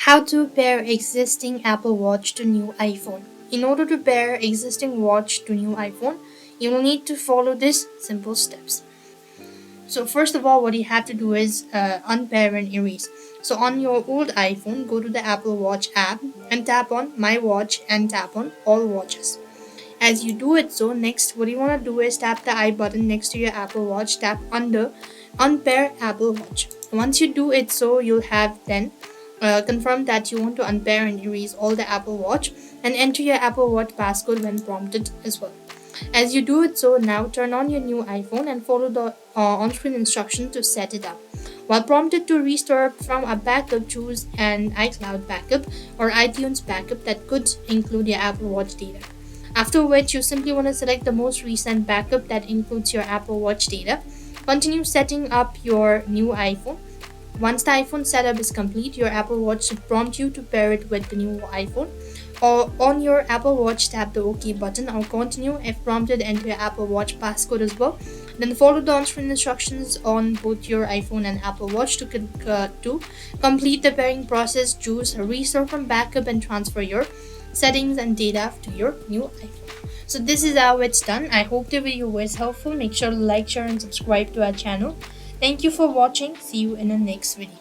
How to pair existing Apple Watch to new iPhone. In order to pair existing watch to new iPhone, you will need to follow these simple steps. So first of all, what you have to do is unpair and erase. So on your old iPhone, go to the Apple Watch app and tap on My Watch and tap on All Watches. As you do it, so next what you want to do is tap the I button next to your Apple Watch, tap under Unpair Apple Watch. Once you do it, so you'll have then confirm that you want to unpair and erase all the Apple Watch and enter your Apple Watch passcode when prompted as well. As you do it, so now turn on your new iPhone and follow the on-screen instruction to set it up. While prompted to restore from a backup, choose an iCloud backup or iTunes backup that could include your Apple Watch data. After which, you simply want to select the most recent backup that includes your Apple Watch data. Continue setting up your new iPhone. Once the iPhone setup is complete, your Apple Watch should prompt you to pair it with the new iPhone. Or on your Apple Watch, tap the OK button or continue. If prompted, enter your Apple Watch passcode as well. Then follow the on-screen instructions on both your iPhone and Apple Watch to complete the pairing process. Choose restore from backup and transfer your settings and data to your new iPhone. So this is how it's done. I hope the video was helpful. Make sure to like, share and subscribe to our channel. Thank you for watching. See you in the next video.